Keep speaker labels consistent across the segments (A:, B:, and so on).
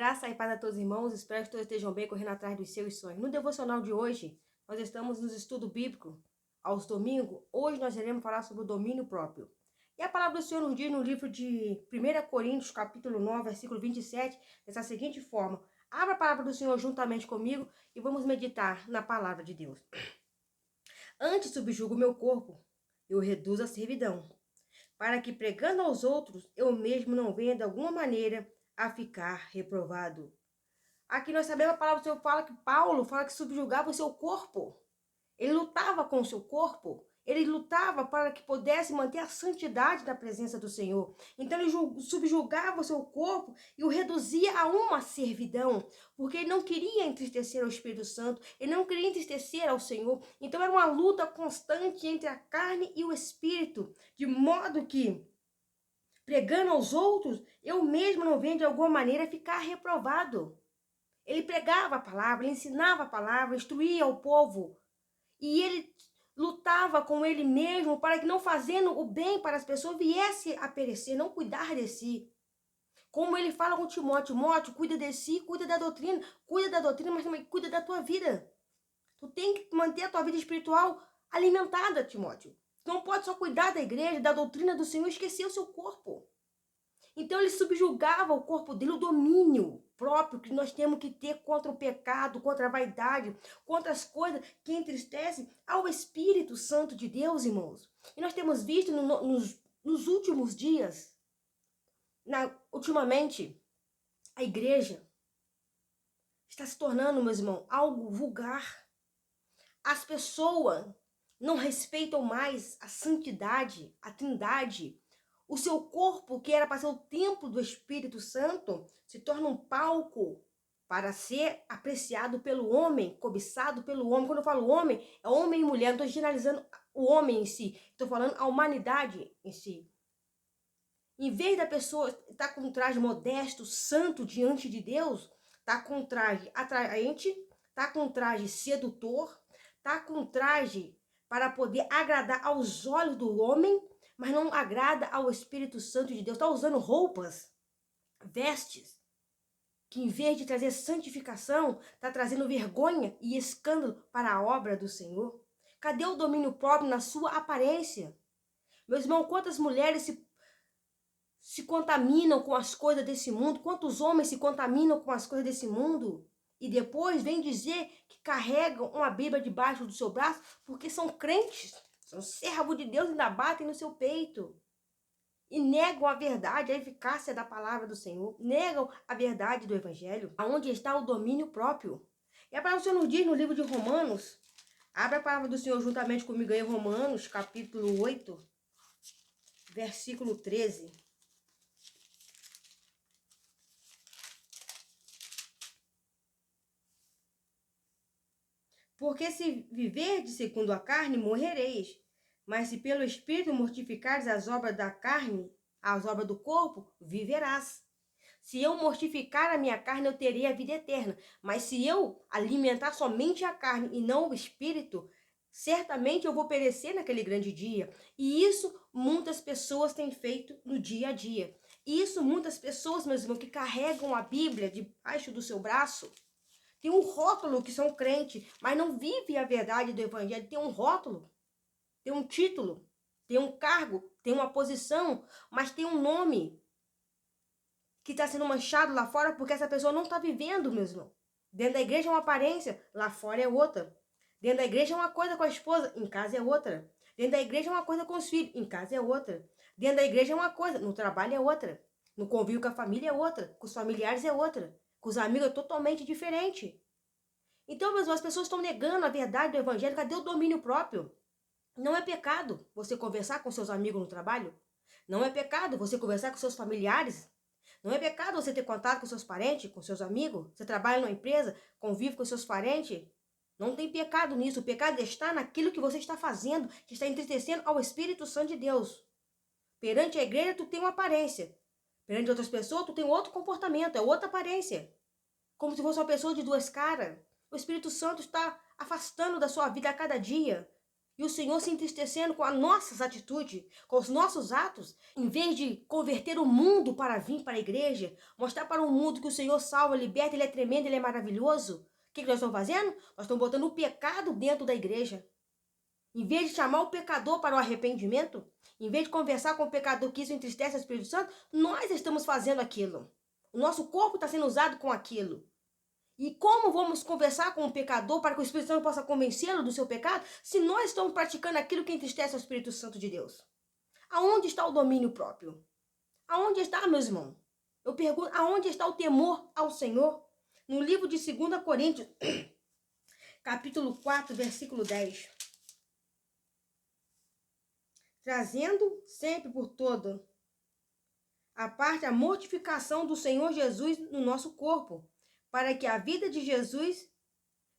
A: Graça e paz a todos os irmãos, espero que todos estejam bem, correndo atrás dos seus sonhos. No devocional de hoje, nós estamos no estudo bíblico, aos domingos. Hoje nós iremos falar sobre o domínio próprio. E a palavra do Senhor nos diz no livro de 1 Coríntios, capítulo 9, versículo 27, dessa seguinte forma. Abra a palavra do Senhor juntamente comigo e vamos meditar na palavra de Deus. Antes subjugo o meu corpo, eu reduzo a servidão, para que pregando aos outros, eu mesmo não venha de alguma maneira a ficar reprovado. Aqui nós sabemos a palavra do Senhor fala que Paulo fala que subjugava o seu corpo. Ele lutava com o seu corpo. Ele lutava para que pudesse manter a santidade da presença do Senhor. Então ele subjugava o seu corpo e o reduzia a uma servidão, porque ele não queria entristecer ao Espírito Santo, ele não queria entristecer ao Senhor. Então era uma luta constante entre a carne e o Espírito, de modo que, pregando aos outros, eu mesmo não venho de alguma maneira ficar reprovado. Ele pregava a palavra, ele ensinava a palavra, instruía o povo. E ele lutava com ele mesmo para que, não fazendo o bem para as pessoas, viesse a perecer, não cuidar de si. Como ele fala com Timóteo, Timóteo, cuida de si, cuida da doutrina, mas também cuida da tua vida. Tu tem que manter a tua vida espiritual alimentada, Timóteo. Tu não pode só cuidar da igreja, da doutrina do Senhor e esquecer o seu corpo. Então ele subjugava o corpo dele, o domínio próprio que nós temos que ter contra o pecado, contra a vaidade, contra as coisas que entristecem ao Espírito Santo de Deus, irmãos. E nós temos visto nos últimos dias, ultimamente, a igreja está se tornando, meus irmãos, algo vulgar. As pessoas não respeitam mais a santidade, a trindade. O seu corpo, que era para ser o templo do Espírito Santo, se torna um palco para ser apreciado pelo homem, cobiçado pelo homem. Quando eu falo homem, é homem e mulher. Não estou generalizando o homem em si. Estou falando a humanidade em si. Em vez da pessoa estar com um traje modesto, santo diante de Deus, está com um traje atraente, está com um traje sedutor, está com um traje para poder agradar aos olhos do homem, mas não agrada ao Espírito Santo de Deus. Está usando roupas, vestes, que em vez de trazer santificação, está trazendo vergonha e escândalo para a obra do Senhor. Cadê o domínio próprio na sua aparência? Meus irmãos, quantas mulheres se contaminam com as coisas desse mundo? Quantos homens se contaminam com as coisas desse mundo? E depois vem dizer que carregam uma Bíblia debaixo do seu braço porque são crentes. São servos de Deus e ainda batem no seu peito. E negam a verdade, a eficácia da palavra do Senhor. Negam a verdade do Evangelho. Aonde está o domínio próprio? E a palavra do Senhor nos diz no livro de Romanos. Abra a palavra do Senhor juntamente comigo em Romanos, capítulo 8, versículo 13. Porque se viverdes segundo a carne, morrereis. Mas se pelo Espírito mortificares as obras da carne, as obras do corpo, viverás. Se eu mortificar a minha carne, eu terei a vida eterna. Mas se eu alimentar somente a carne e não o Espírito, certamente eu vou perecer naquele grande dia. E isso muitas pessoas têm feito no dia a dia. E isso muitas pessoas, meus irmãos, que carregam a Bíblia debaixo do seu braço, tem um rótulo que são crentes, mas não vive a verdade do Evangelho. Tem um rótulo, tem um título, tem um cargo, tem uma posição, mas tem um nome que está sendo manchado lá fora porque essa pessoa não está vivendo, meus irmãos. Dentro da igreja é uma aparência, lá fora é outra. Dentro da igreja é uma coisa com a esposa, em casa é outra. Dentro da igreja é uma coisa com os filhos, em casa é outra. Dentro da igreja é uma coisa, no trabalho é outra. No convívio com a família é outra, com os familiares é outra. Com os amigos é totalmente diferente. Então, meus irmãos, as pessoas estão negando a verdade do Evangelho. Cadê o domínio próprio? Não é pecado você conversar com seus amigos no trabalho. Não é pecado você conversar com seus familiares. Não é pecado você ter contato com seus parentes, com seus amigos. Você trabalha numa empresa, convive com seus parentes. Não tem pecado nisso. O pecado está naquilo que você está fazendo, que está entristecendo ao Espírito Santo de Deus. Perante a igreja, tu tem uma aparência. Perante outras pessoas, tu tem outro comportamento, é outra aparência. Como se fosse uma pessoa de duas caras. O Espírito Santo está afastando da sua vida a cada dia. E o Senhor se entristecendo com as nossas atitudes, com os nossos atos, em vez de converter o mundo para vir para a igreja, mostrar para o mundo que o Senhor salva, liberta, Ele é tremendo, Ele é maravilhoso. O que nós estamos fazendo? Nós estamos botando o pecado dentro da igreja. Em vez de chamar o pecador para o arrependimento, em vez de conversar com o pecador que isso entristece o Espírito Santo, nós estamos fazendo aquilo. O nosso corpo está sendo usado com aquilo. E como vamos conversar com o pecador para que o Espírito Santo possa convencê-lo do seu pecado, se nós estamos praticando aquilo que entristece o Espírito Santo de Deus? Aonde está o domínio próprio? Aonde está, meus irmãos? Eu pergunto, aonde está o temor ao Senhor? No livro de 2 Coríntios, capítulo 4, versículo 10. Trazendo sempre por toda a parte a mortificação do Senhor Jesus no nosso corpo, para que a vida de Jesus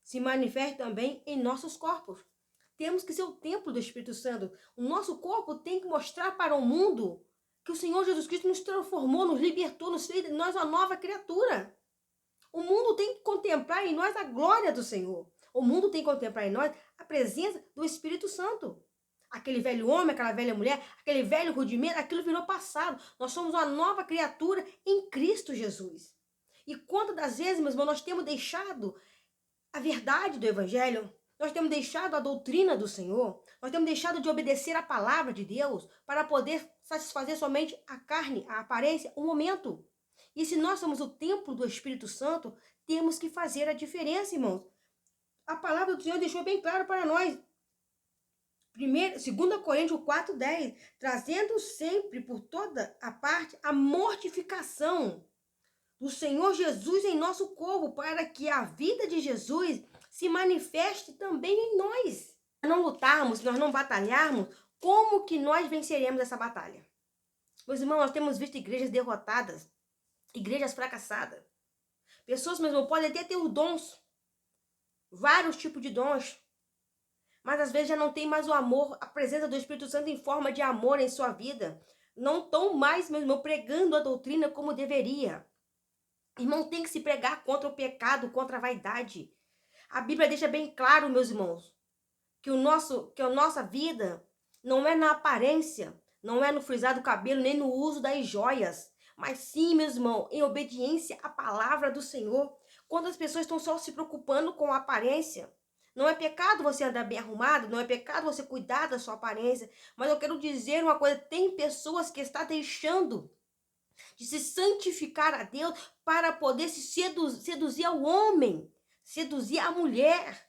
A: se manifeste também em nossos corpos. Temos que ser o templo do Espírito Santo. O nosso corpo tem que mostrar para o mundo que o Senhor Jesus Cristo nos transformou, nos libertou, nos fez de nós uma nova criatura. O mundo tem que contemplar em nós a glória do Senhor. O mundo tem que contemplar em nós a presença do Espírito Santo. Aquele velho homem, aquela velha mulher, aquele velho rudimento, aquilo virou passado. Nós somos uma nova criatura em Cristo Jesus. E quantas das vezes, meus irmãos, nós temos deixado a verdade do Evangelho, nós temos deixado a doutrina do Senhor, nós temos deixado de obedecer a palavra de Deus para poder satisfazer somente a carne, a aparência, o momento. E se nós somos o templo do Espírito Santo, temos que fazer a diferença, irmãos. A palavra do Senhor deixou bem claro para nós. 2 Coríntios 4:10, trazendo sempre por toda a parte a mortificação do Senhor Jesus em nosso corpo, para que a vida de Jesus se manifeste também em nós. Se nós não lutarmos, se nós não batalharmos, como que nós venceremos essa batalha? Meus irmãos, nós temos visto igrejas derrotadas, igrejas fracassadas. Pessoas, meus irmãos, podem até ter os dons, vários tipos de dons, mas às vezes já não tem mais o amor, a presença do Espírito Santo em forma de amor em sua vida. Não estão mais, meu irmão, pregando a doutrina como deveria. Irmão, tem que se pregar contra o pecado, contra a vaidade. A Bíblia deixa bem claro, meus irmãos, que a nossa vida não é na aparência, não é no frisar do cabelo, nem no uso das joias, mas sim, meus irmãos, em obediência à palavra do Senhor. Quando as pessoas estão só se preocupando com a aparência, não é pecado você andar bem arrumado, não é pecado você cuidar da sua aparência, mas eu quero dizer uma coisa, tem pessoas que estão deixando de se santificar a Deus para poder se seduzir ao homem, seduzir a mulher,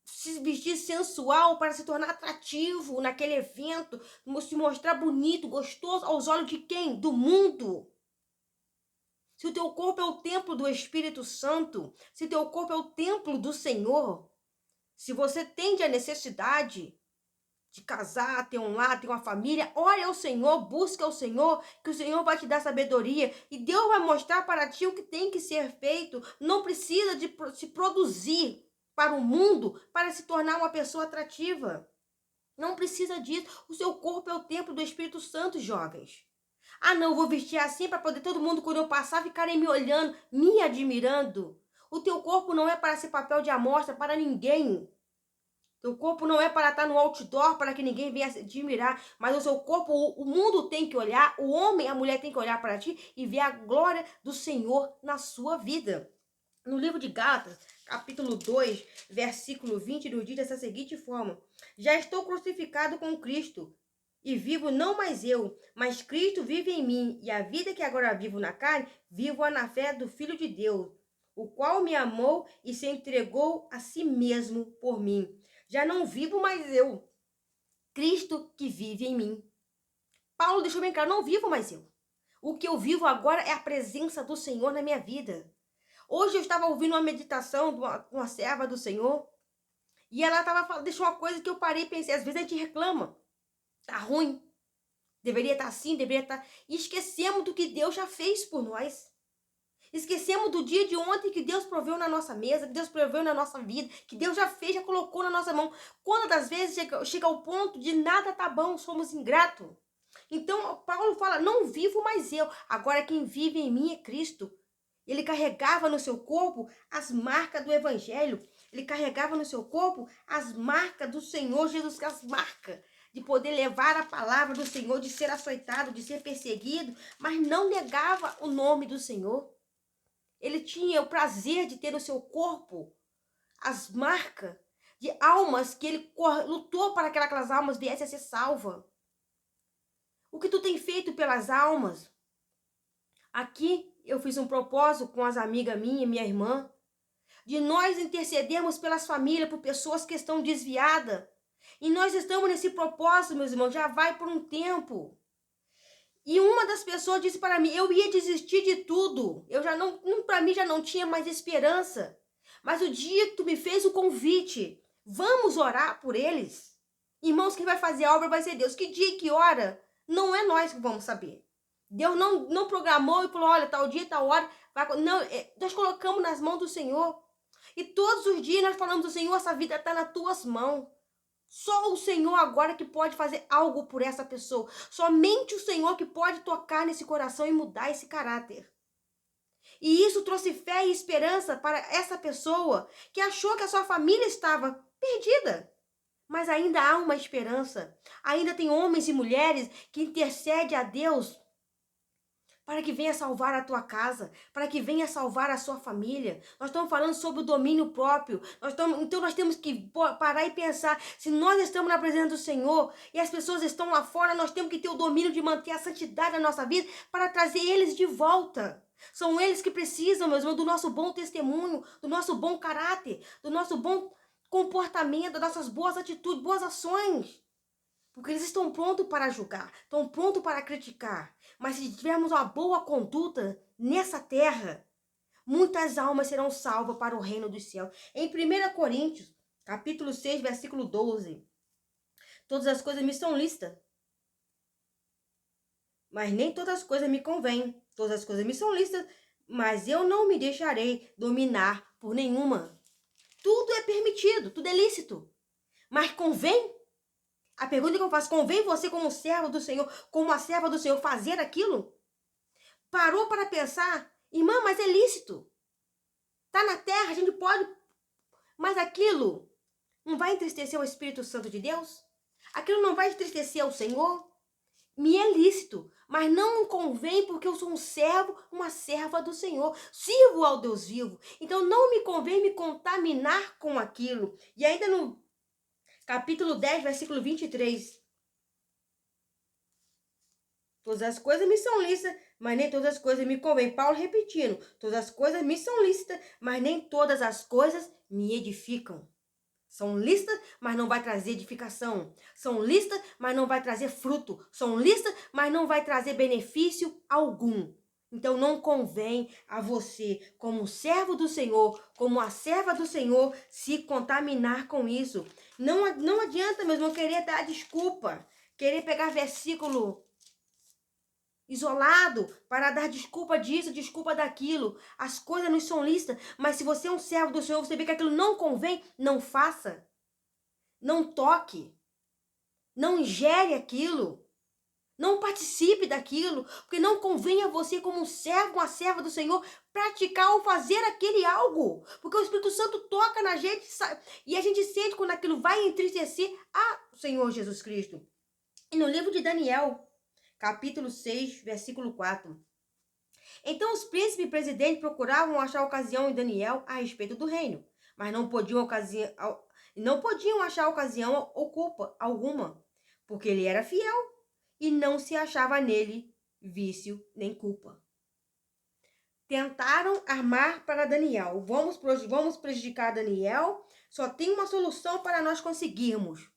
A: se vestir sensual para se tornar atrativo naquele evento, se mostrar bonito, gostoso aos olhos de quem? Do mundo. Se o teu corpo é o templo do Espírito Santo, se o teu corpo é o templo do Senhor, se você tem a necessidade de casar, ter um lar, ter uma família, ore ao Senhor, busque ao Senhor, que o Senhor vai te dar sabedoria e Deus vai mostrar para ti o que tem que ser feito. Não precisa de se produzir para o mundo para se tornar uma pessoa atrativa. Não precisa disso. O seu corpo é o templo do Espírito Santo, jovens. Ah, não, eu vou vestir assim para poder todo mundo, quando eu passar, ficarem me olhando, me admirando. O teu corpo não é para ser papel de amostra para ninguém. Teu corpo não é para estar no outdoor, para que ninguém venha admirar, mas o seu corpo, o mundo tem que olhar, o homem, a mulher tem que olhar para ti e ver a glória do Senhor na sua vida. No livro de Gálatas, capítulo 2, versículo 20, nos diz dessa seguinte forma: já estou crucificado com Cristo, e vivo não mais eu, mas Cristo vive em mim, e a vida que agora vivo na carne, vivo-a na fé do Filho de Deus, o qual me amou e se entregou a si mesmo por mim. Já não vivo mais eu, Cristo que vive em mim. Paulo deixou bem claro, não vivo mais eu. O que eu vivo agora é a presença do Senhor na minha vida. Hoje eu estava ouvindo uma meditação de uma serva do Senhor, e ela deixou uma coisa que eu parei e pensei, às vezes a gente reclama, tá ruim, deveria estar assim, deveria estar... E esquecemos do que Deus já fez por nós. Esquecemos do dia de ontem que Deus proveu na nossa mesa, que Deus proveu na nossa vida, que Deus já fez, já colocou na nossa mão. Quando das vezes chega ao ponto de nada tá bom, somos ingratos. Então Paulo fala, não vivo mais eu, agora quem vive em mim é Cristo. Ele carregava no seu corpo as marcas do Evangelho. Ele carregava no seu corpo as marcas do Senhor Jesus, as marcas de poder levar a palavra do Senhor, de ser açoitado, de ser perseguido, mas não negava o nome do Senhor. Ele tinha o prazer de ter no seu corpo as marcas de almas que ele lutou para que aquelas almas viessem a ser salvas. O que tu tem feito pelas almas? Aqui eu fiz um propósito com as amigas minha irmã, de nós intercedermos pelas famílias, por pessoas que estão desviadas. E nós estamos nesse propósito, meus irmãos, já vai por um tempo. E uma das pessoas disse para mim, eu ia desistir de tudo. Eu já não, para mim já não tinha mais esperança. Mas o dia que tu me fez o convite, vamos orar por eles. Irmãos, quem vai fazer a obra vai ser Deus. Que dia e que hora? Não é nós que vamos saber. Deus não programou e falou, olha, tal dia, tal hora. Não, nós colocamos nas mãos do Senhor. E todos os dias nós falamos do Senhor, essa vida está nas tuas mãos. Só o Senhor agora que pode fazer algo por essa pessoa. Somente o Senhor que pode tocar nesse coração e mudar esse caráter. E isso trouxe fé e esperança para essa pessoa que achou que a sua família estava perdida. Mas ainda há uma esperança. Ainda tem homens e mulheres que intercedem a Deus para que venha salvar a tua casa, para que venha salvar a sua família. Nós estamos falando sobre o domínio próprio. Então nós temos que parar e pensar, se nós estamos na presença do Senhor e as pessoas estão lá fora, nós temos que ter o domínio de manter a santidade na nossa vida para trazer eles de volta. São eles que precisam, meus irmãos, do nosso bom testemunho, do nosso bom caráter, do nosso bom comportamento, das nossas boas atitudes, boas ações. Porque eles estão prontos para julgar, estão prontos para criticar. Mas se tivermos uma boa conduta nessa terra, muitas almas serão salvas para o reino dos céus. Em 1 Coríntios, capítulo 6, versículo 12. Todas as coisas me são lícitas, mas nem todas as coisas me convêm. Todas as coisas me são lícitas, mas eu não me deixarei dominar por nenhuma. Tudo é permitido, tudo é lícito. Mas convém? A pergunta que eu faço, convém você como servo do Senhor, como a serva do Senhor, fazer aquilo? Parou para pensar? Irmã, mas é lícito. Está na terra, a gente pode. Mas aquilo não vai entristecer o Espírito Santo de Deus? Aquilo não vai entristecer o Senhor? Me é lícito, mas não convém porque eu sou um servo, uma serva do Senhor. Sirvo ao Deus vivo. Então não me convém me contaminar com aquilo. E ainda no capítulo 10, versículo 23. Todas as coisas me são lícitas, mas nem todas as coisas me convêm. Paulo repetindo, todas as coisas me são lícitas, mas nem todas as coisas me edificam. São lícitas, mas não vai trazer edificação. São lícitas, mas não vai trazer fruto. São lícitas, mas não vai trazer benefício algum. Então não convém a você, como servo do Senhor, como a serva do Senhor, se contaminar com isso. Não adianta, meu irmão, querer dar desculpa, querer pegar versículo isolado para dar desculpa disso, desculpa daquilo. As coisas não são lícitas, mas se você é um servo do Senhor, você vê que aquilo não convém, não faça. Não toque. Não ingere aquilo. Não participe daquilo, porque não convém a você como um servo, uma serva do Senhor, praticar ou fazer aquele algo. Porque o Espírito Santo toca na gente e a gente sente quando aquilo vai entristecer a Senhor Jesus Cristo. E no livro de Daniel, capítulo 6, versículo 4. Então os príncipes e presidentes procuravam achar ocasião em Daniel a respeito do reino, mas não podiam achar ocasião ou culpa alguma, porque ele era fiel e não se achava nele vício nem culpa. Tentaram armar para Daniel. Vamos prejudicar Daniel. Só tem uma solução para nós conseguirmos.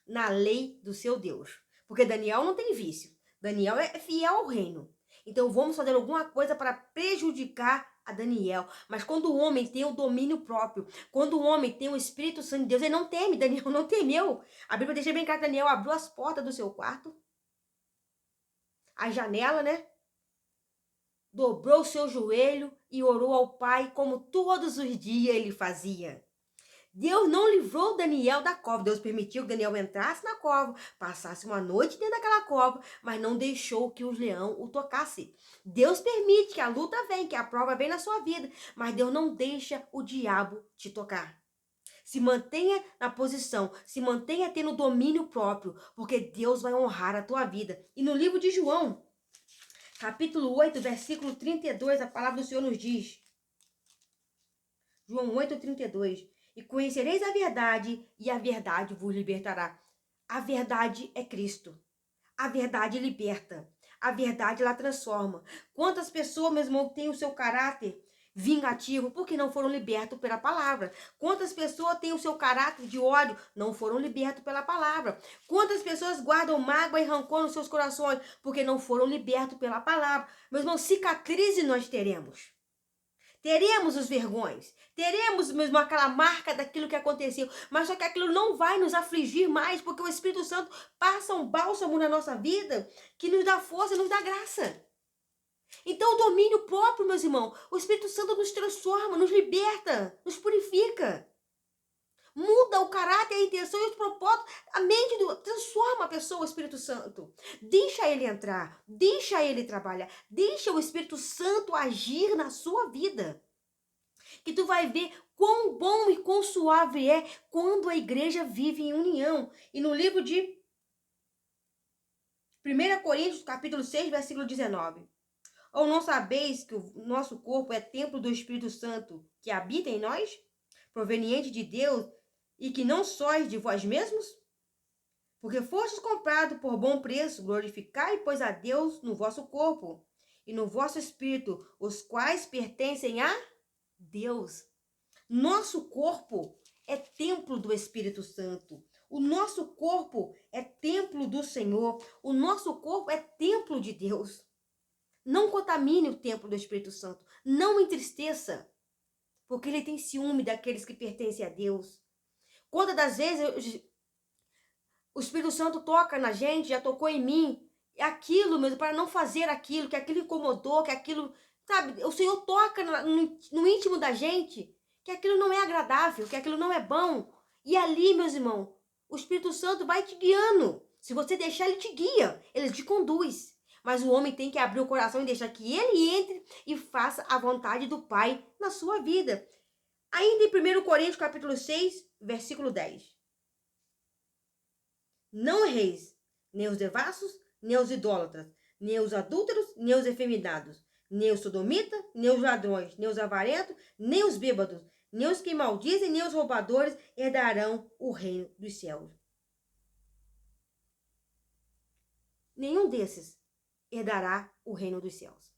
A: Na lei do seu Deus. Porque Daniel não tem vício. Daniel é fiel ao reino. Então vamos fazer alguma coisa para prejudicar a Daniel. Mas quando o homem tem o domínio próprio, quando o homem tem o Espírito Santo de Deus, ele não teme. Daniel não temeu. A Bíblia deixa bem claro que Daniel abriu as portas do seu quarto, a janela, né? Dobrou o seu joelho e orou ao Pai como todos os dias ele fazia. Deus não livrou Daniel da cova. Deus permitiu que Daniel entrasse na cova, passasse uma noite dentro daquela cova, mas não deixou que os leões o tocassem. Deus permite que a luta venha, que a prova venha na sua vida, mas Deus não deixa o diabo te tocar. Se mantenha na posição, se mantenha tendo domínio próprio, porque Deus vai honrar a tua vida. E no livro de João, capítulo 8, versículo 32, a palavra do Senhor nos diz, João 8, 32, e conhecereis a verdade, e a verdade vos libertará. A verdade é Cristo. A verdade liberta. A verdade, ela transforma. Quantas pessoas, meu irmão, têm o seu caráter vingativo porque não foram libertos pela palavra? Quantas pessoas têm o seu caráter de ódio? Não foram libertos pela palavra. Quantas pessoas guardam mágoa e rancor nos seus corações porque não foram libertos pela palavra? Meu irmão, cicatriz nós teremos. Teremos os vergões, teremos mesmo aquela marca daquilo que aconteceu, mas só que aquilo não vai nos afligir mais, porque o Espírito Santo passa um bálsamo na nossa vida que nos dá força, nos dá graça. Então o domínio próprio, meus irmãos, o Espírito Santo nos transforma, nos liberta, nos purifica. Muda o caráter, a intenção e os propósitos, a mente, transforma a pessoa, o Espírito Santo. Deixa ele entrar, deixa ele trabalhar, deixa o Espírito Santo agir na sua vida. Que tu vai ver quão bom e quão suave é quando a igreja vive em união. E no livro de 1 Coríntios, capítulo 6, versículo 19. Ou não sabeis que o nosso corpo é templo do Espírito Santo que habita em nós, proveniente de Deus, e que não sois de vós mesmos? Porque fostes comprados por bom preço, glorificai, pois, a Deus no vosso corpo e no vosso espírito, os quais pertencem a Deus. Nosso corpo é templo do Espírito Santo. O nosso corpo é templo do Senhor. O nosso corpo é templo de Deus. Não contamine o templo do Espírito Santo. Não entristeça, porque ele tem ciúme daqueles que pertencem a Deus. Quantas das vezes o Espírito Santo toca na gente, já tocou em mim, aquilo mesmo, para não fazer aquilo, que aquilo incomodou, que aquilo, sabe, o Senhor toca no íntimo da gente, que aquilo não é agradável, que aquilo não é bom. E ali, meus irmãos, o Espírito Santo vai te guiando. Se você deixar, ele te guia, ele te conduz. Mas o homem tem que abrir o coração e deixar que ele entre e faça a vontade do Pai na sua vida. Ainda em 1 Coríntios, capítulo 6, versículo 10. Não erreis, nem os devassos, nem os idólatras, nem os adúlteros, nem os efeminados, nem os sodomitas, nem os ladrões, nem os avarentos, nem os bêbados, nem os que maldizem, nem os roubadores herdarão o reino dos céus. Nenhum desses herdará o reino dos céus.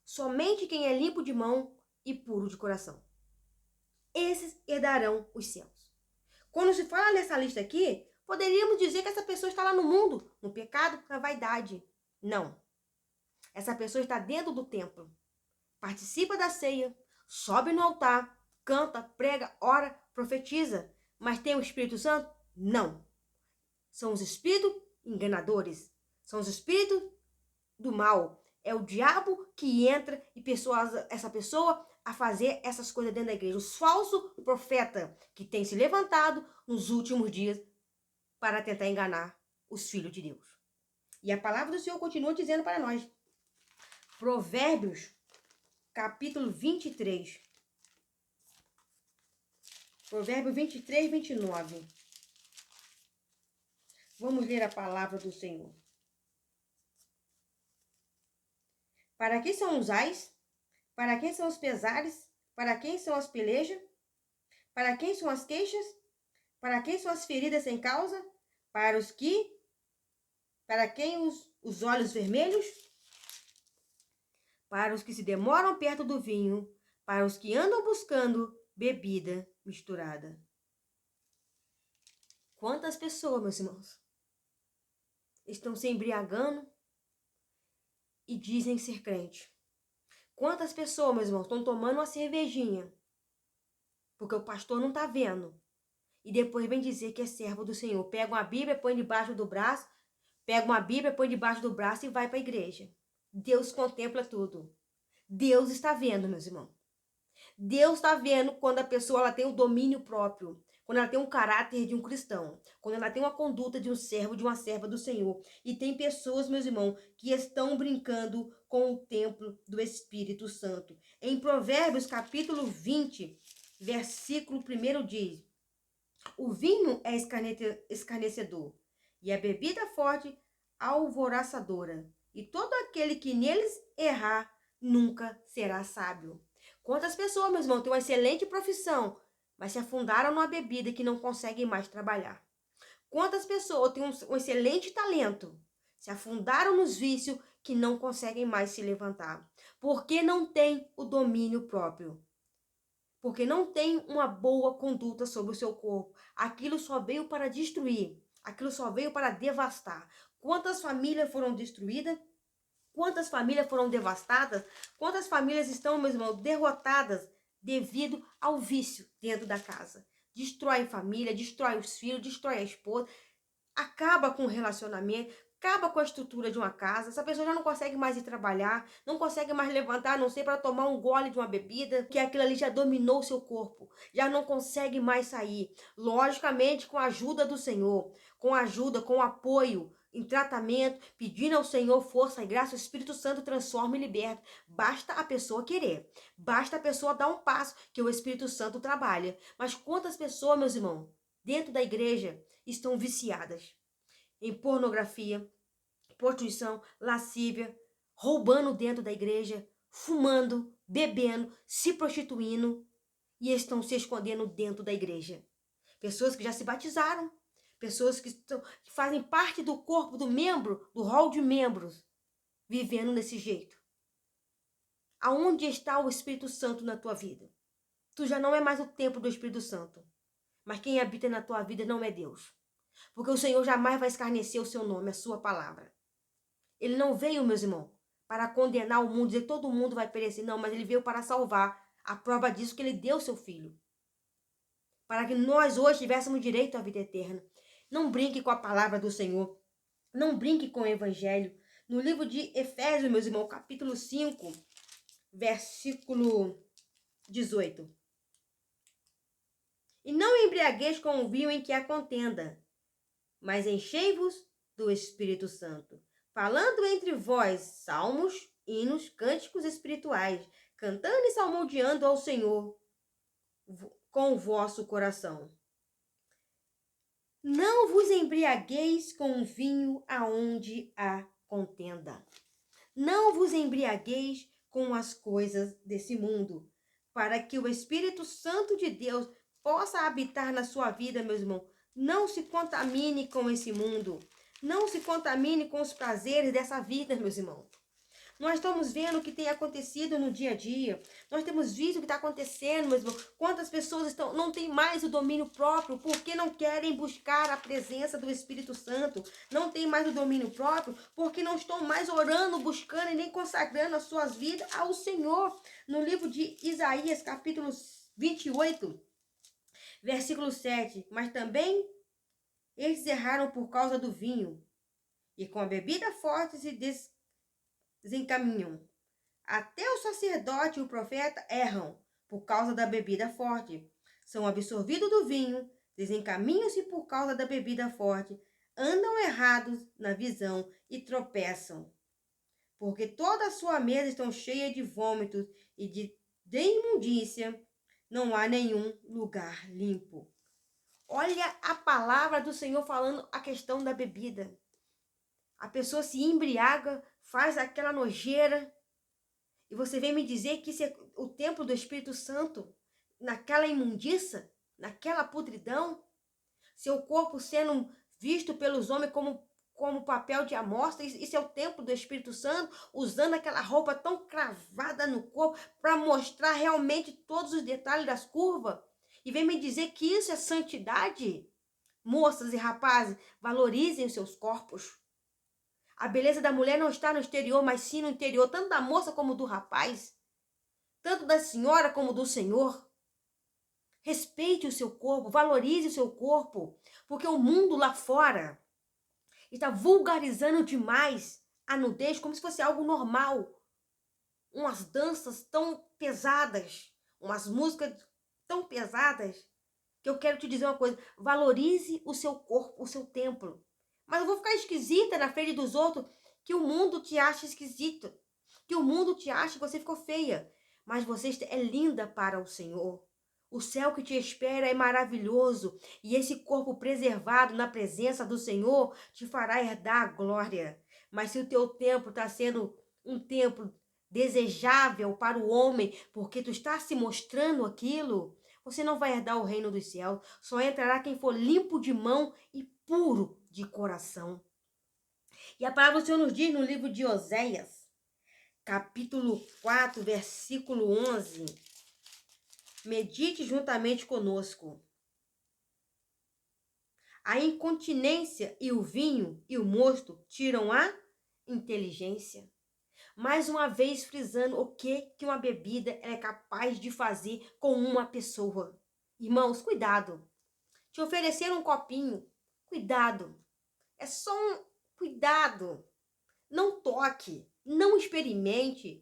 A: Somente quem é limpo de mão e puro de coração. Esses herdarão os céus. Quando se fala nessa lista aqui, poderíamos dizer que essa pessoa está lá no mundo, no pecado, na vaidade. Não. Essa pessoa está dentro do templo. Participa da ceia, sobe no altar, canta, prega, ora, profetiza. Mas tem o Espírito Santo? Não. São os espíritos enganadores. São os espíritos do mal. É o diabo que entra e persuade essa pessoa a fazer essas coisas dentro da igreja. Os falsos profetas que têm se levantado nos últimos dias para tentar enganar os filhos de Deus. E a palavra do Senhor continua dizendo para nós. Provérbios, capítulo 23. Provérbios 23, 29. Vamos ler a palavra do Senhor. Para quem são os ais? Para quem são os pesares? Para quem são as pelejas? Para quem são as queixas? Para quem são as feridas sem causa? Para quem os olhos vermelhos? Para os que se demoram perto do vinho, para os que andam buscando bebida misturada. Quantas pessoas, meus irmãos, estão se embriagando e dizem ser crente? Quantas pessoas, meus irmãos, estão tomando uma cervejinha porque o pastor não está vendo e depois vem dizer que é servo do Senhor? Pega uma Bíblia, põe debaixo do braço, e vai para a igreja. Deus contempla tudo. Deus está vendo, meus irmãos. Deus está vendo quando a pessoa ela tem o domínio próprio, quando ela tem um caráter de um cristão, quando ela tem uma conduta de um servo, de uma serva do Senhor. E tem pessoas, meus irmãos, que estão brincando com o templo do Espírito Santo. Em Provérbios, capítulo 20, versículo 1 diz: O vinho é escarnecedor, e a bebida forte alvoroçadora. E todo aquele que neles errar nunca será sábio. Quantas pessoas, meus irmãos, têm uma excelente profissão, mas se afundaram numa bebida que não conseguem mais trabalhar? Quantas pessoas têm um excelente talento, se afundaram nos vícios que não conseguem mais se levantar? Porque não tem o domínio próprio. Porque não tem uma boa conduta sobre o seu corpo. Aquilo só veio para destruir. Aquilo só veio para devastar. Quantas famílias foram destruídas? Quantas famílias foram devastadas? Quantas famílias estão, meus irmãos, derrotadas devido ao vício dentro da casa? Destrói a família, destrói os filhos, destrói a esposa, acaba com o relacionamento, acaba com a estrutura de uma casa. Essa pessoa já não consegue mais ir trabalhar, não consegue mais levantar, a não ser para tomar um gole de uma bebida, que aquilo ali já dominou o seu corpo, já não consegue mais sair. Logicamente, com a ajuda do Senhor, com a ajuda, com o apoio, em tratamento, pedindo ao Senhor força e graça, o Espírito Santo transforma e liberta. Basta a pessoa querer, basta a pessoa dar um passo, que o Espírito Santo trabalha. Mas quantas pessoas, meus irmãos, dentro da igreja, estão viciadas em pornografia, prostituição, lascívia, roubando dentro da igreja, fumando, bebendo, se prostituindo e estão se escondendo dentro da igreja. Pessoas que já se batizaram, pessoas que fazem parte do corpo do membro, do rol de membros, vivendo desse jeito. Aonde está o Espírito Santo na tua vida? Tu já não é mais o templo do Espírito Santo, mas quem habita na tua vida não é Deus. Porque o Senhor jamais vai escarnecer o seu nome, a sua palavra. Ele não veio, meus irmãos, para condenar o mundo, dizer que todo mundo vai perecer. Não, mas ele veio para salvar. A prova disso é que ele deu seu filho. Para que nós hoje tivéssemos direito à vida eterna. Não brinque com a palavra do Senhor. Não brinque com o evangelho. No livro de Efésios, meus irmãos, capítulo 5, versículo 18. E não embriagueis com o vinho em que há contenda, mas enchei-vos do Espírito Santo, falando entre vós salmos, hinos, cânticos espirituais, cantando e salmodiando ao Senhor com o vosso coração. Não vos embriagueis com o vinho aonde há contenda. Não vos embriagueis com as coisas desse mundo, para que o Espírito Santo de Deus possa habitar na sua vida, meus irmãos. Não se contamine com esse mundo. Não se contamine com os prazeres dessa vida, meus irmãos. Nós estamos vendo o que tem acontecido no dia a dia. Nós temos visto o que está acontecendo, meus irmãos. Quantas pessoas não têm mais o domínio próprio porque não querem buscar a presença do Espírito Santo. Não têm mais o domínio próprio porque não estão mais orando, buscando e nem consagrando as suas vidas ao Senhor. No livro de Isaías, capítulo 28, versículo 7. Mas também eles erraram por causa do vinho, e com a bebida forte se desencaminham. Até o sacerdote e o profeta erram por causa da bebida forte. São absorvidos do vinho, desencaminham-se por causa da bebida forte, andam errados na visão e tropeçam. Porque toda a sua mesa está cheia de vômitos e de imundícia, não há nenhum lugar limpo. Olha a palavra do Senhor falando a questão da bebida. A pessoa se embriaga, faz aquela nojeira. E você vem me dizer que isso é o templo do Espírito Santo, naquela imundícia, naquela podridão. Seu corpo sendo visto pelos homens como papel de amostra. Isso é o templo do Espírito Santo, usando aquela roupa tão cravada no corpo para mostrar realmente todos os detalhes das curvas. E vem me dizer que isso é santidade? Moças e rapazes, valorizem os seus corpos. A beleza da mulher não está no exterior, mas sim no interior, tanto da moça como do rapaz, tanto da senhora como do senhor. Respeite o seu corpo, valorize o seu corpo, porque o mundo lá fora está vulgarizando demais a nudez como se fosse algo normal. Umas danças tão pesadas, umas músicas tão pesadas, que eu quero te dizer uma coisa: valorize o seu corpo, o seu templo. Mas eu vou ficar esquisita na frente dos outros, que o mundo te acha esquisito, que o mundo te acha que você ficou feia. Mas você é linda para o Senhor. O céu que te espera é maravilhoso, e esse corpo preservado na presença do Senhor te fará herdar a glória. Mas se o teu tempo está sendo um tempo desejável para o homem, porque tu está se mostrando aquilo, você não vai herdar o reino dos céus. Só entrará quem for limpo de mão e puro de coração. E a palavra do Senhor nos diz no livro de Oséias, capítulo 4, versículo 11. Medite juntamente conosco. A incontinência e o vinho e o mosto tiram a inteligência. Mais uma vez frisando o que uma bebida é capaz de fazer com uma pessoa. Irmãos, cuidado. Te oferecer um copinho, cuidado. É só um cuidado. Não toque, não experimente.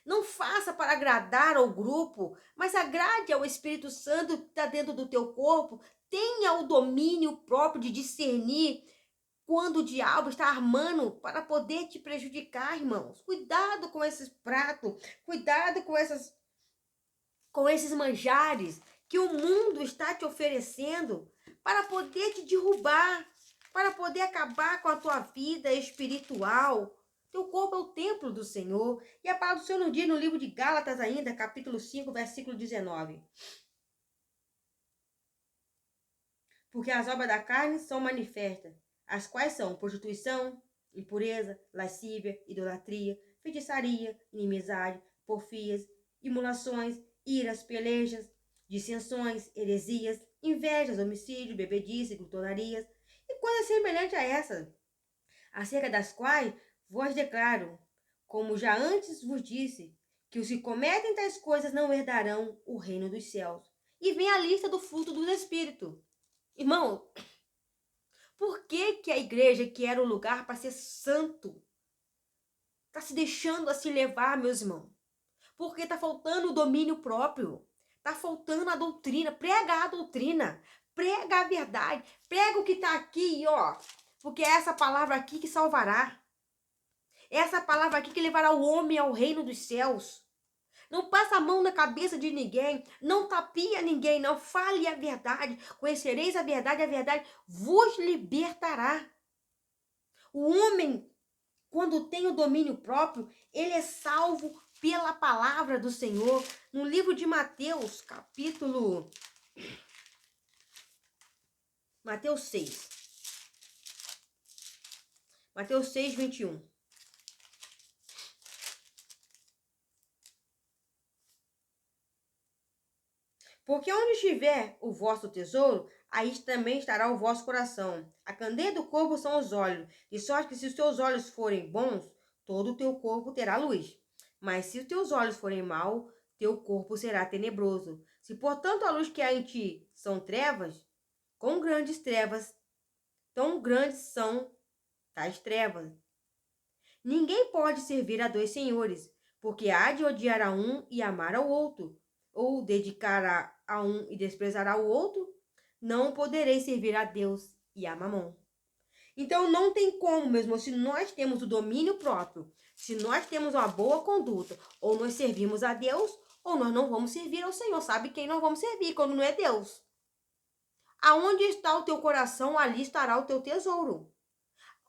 A: Não faça para agradar ao grupo, mas agrade ao Espírito Santo que está dentro do teu corpo. Tenha o domínio próprio de discernir quando o diabo está armando para poder te prejudicar, irmãos. Cuidado com esses pratos, cuidado com esses manjares que o mundo está te oferecendo para poder te derrubar, para poder acabar com a tua vida espiritual. Teu corpo é o templo do Senhor. E a palavra do Senhor nos diz no livro de Gálatas ainda, capítulo 5, versículo 19. Porque as obras da carne são manifestas, as quais são prostituição, impureza, lascívia, idolatria, feitiçaria, inimizade, porfias, imolações, iras, pelejas, dissensões, heresias, invejas, homicídio, bebedice, glutonarias e coisas semelhantes a essas, acerca das quais vos declaro, como já antes vos disse, que os que cometem tais coisas não herdarão o reino dos céus. E vem a lista do fruto do Espírito. Irmão, por que a igreja, que era o lugar para ser santo, está se deixando assim levar, meus irmãos? Porque está faltando o domínio próprio. Está faltando a doutrina. Prega a doutrina. Prega a verdade. Prega o que está aqui, ó. Porque é essa palavra aqui que salvará. É essa palavra aqui que levará o homem ao reino dos céus. Não passa a mão na cabeça de ninguém. Não tapia ninguém, não. Fale a verdade. Conhecereis a verdade vos libertará. O homem, quando tem o domínio próprio, ele é salvo pela palavra do Senhor. No livro de Mateus, capítulo... Mateus 6. Mateus 6, 21. Porque onde estiver o vosso tesouro, aí também estará o vosso coração. A candeia do corpo são os olhos, de sorte que se os teus olhos forem bons, todo o teu corpo terá luz. Mas se os teus olhos forem maus, teu corpo será tenebroso. Se, portanto, a luz que há em ti são trevas, tão grandes são tais trevas. Ninguém pode servir a dois senhores, porque há de odiar a um e amar ao outro, ou dedicar a um e desprezar ao outro. Não podereis servir a Deus e a Mamon. Então não tem como, mesmo se nós temos o domínio próprio, se nós temos uma boa conduta, ou nós servimos a Deus, ou nós não vamos servir ao Senhor. Sabe quem nós vamos servir quando não é Deus? Aonde está o teu coração, ali estará o teu tesouro.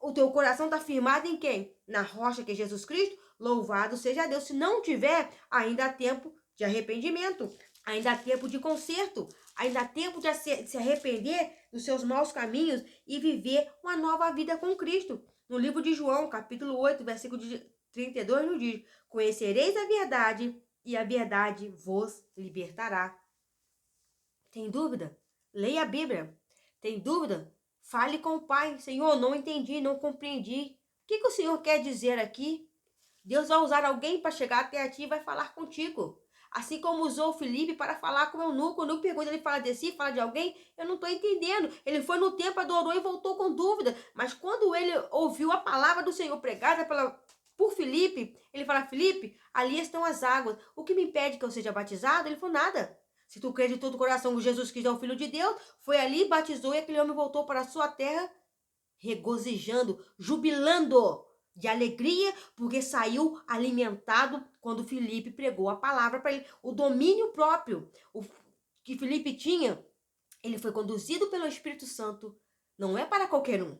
A: O teu coração está firmado em quem? Na rocha que é Jesus Cristo? Louvado seja Deus. Se não tiver, ainda há tempo de arrependimento, ainda há tempo de conserto, ainda há tempo de se arrepender dos seus maus caminhos e viver uma nova vida com Cristo. No livro de João, capítulo 8, versículo 32, nos diz: conhecereis a verdade e a verdade vos libertará. Tem dúvida? Leia a Bíblia. Tem dúvida? Fale com o Pai. Senhor, não entendi, não compreendi. O que o Senhor quer dizer aqui? Deus vai usar alguém para chegar até a ti e vai falar contigo. Assim como usou o Filipe para falar com o eunuco. O eunuco pergunta, ele fala de si, fala de alguém? Eu não estou entendendo. Ele foi no templo, adorou e voltou com dúvida. Mas quando ele ouviu a palavra do Senhor pregada por Filipe, ele fala: Filipe, ali estão as águas. O que me impede que eu seja batizado? Ele falou: nada. Se tu crê de todo o coração que Jesus Cristo é o Filho de Deus, foi ali, batizou e aquele homem voltou para a sua terra, regozijando, jubilando de alegria, porque saiu alimentado quando Filipe pregou a palavra para ele. O domínio próprio. que Filipe tinha, ele foi conduzido pelo Espírito Santo, não é para qualquer um.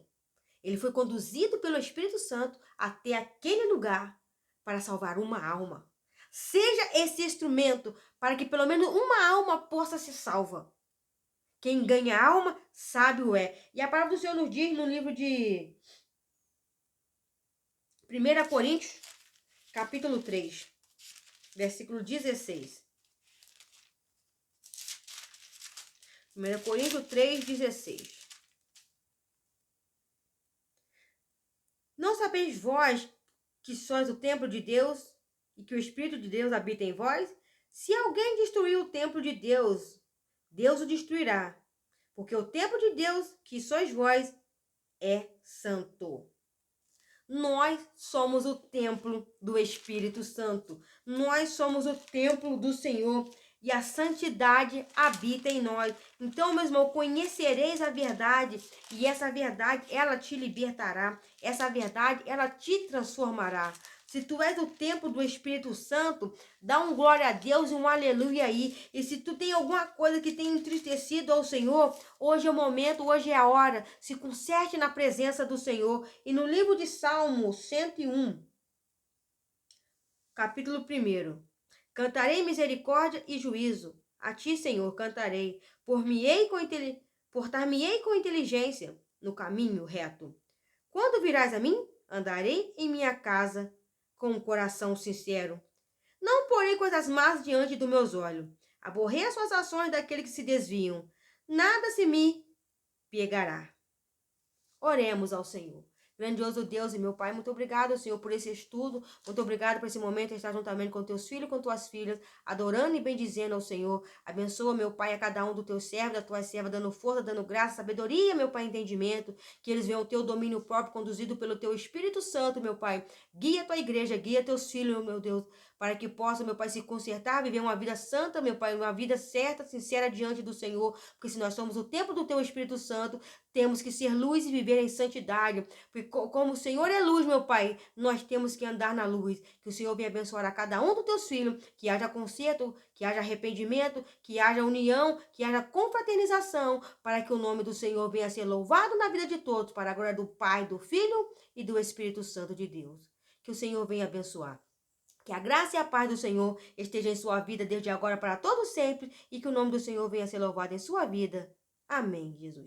A: Ele foi conduzido pelo Espírito Santo até aquele lugar para salvar uma alma. Seja esse instrumento para que pelo menos uma alma possa ser salva. Quem ganha alma, sábio é. E a palavra do Senhor nos diz no livro de 1 Coríntios, capítulo 3, versículo 16. 1 Coríntios 3, 16. Não sabeis vós que sois o templo de Deus e que o Espírito de Deus habita em vós? Se alguém destruir o templo de Deus, Deus o destruirá. Porque o templo de Deus, que sois vós, é santo. Nós somos o templo do Espírito Santo. Nós somos o templo do Senhor e a santidade habita em nós. Então, meu irmão, conhecereis a verdade e essa verdade, ela te libertará. Essa verdade, ela te transformará. Se tu és o templo do Espírito Santo, dá um glória a Deus e um aleluia aí. E se tu tem alguma coisa que tem entristecido ao Senhor, hoje é o momento, hoje é a hora. Se conserte na presença do Senhor. E no livro de Salmo 101, capítulo 1. Cantarei misericórdia e juízo. A ti, Senhor, cantarei. Portar-me-ei com inteligência no caminho reto. Quando virás a mim, andarei em minha casa com um coração sincero. Não porei coisas más diante dos meus olhos. Aborreço as ações daqueles que se desviam. Nada se me pegará. Oremos ao Senhor. Grandioso Deus e meu Pai, muito obrigado, Senhor, por esse estudo. Muito obrigado por esse momento de estar juntamente com teus filhos e com tuas filhas, adorando e bendizendo ao Senhor. Abençoa, meu Pai, a cada um dos teus servos, da tua serva, dando força, dando graça, sabedoria, meu Pai, entendimento. Que eles venham o teu domínio próprio, conduzido pelo teu Espírito Santo, meu Pai. Guia a tua igreja, guia teus filhos, meu Deus, para que possam, meu Pai, se consertar, viver uma vida santa, meu Pai, uma vida certa, sincera diante do Senhor. Porque se nós somos o templo do teu Espírito Santo, temos que ser luz e viver em santidade. Porque como o Senhor é luz, meu Pai, nós temos que andar na luz. Que o Senhor venha abençoar a cada um dos teus filhos, que haja conserto, que haja arrependimento, que haja união, que haja confraternização, para que o nome do Senhor venha a ser louvado na vida de todos, para a glória do Pai, do Filho e do Espírito Santo de Deus. Que o Senhor venha abençoar. Que a graça e a paz do Senhor esteja em sua vida desde agora para todo sempre e que o nome do Senhor venha a ser louvado em sua vida. Amém, Jesus.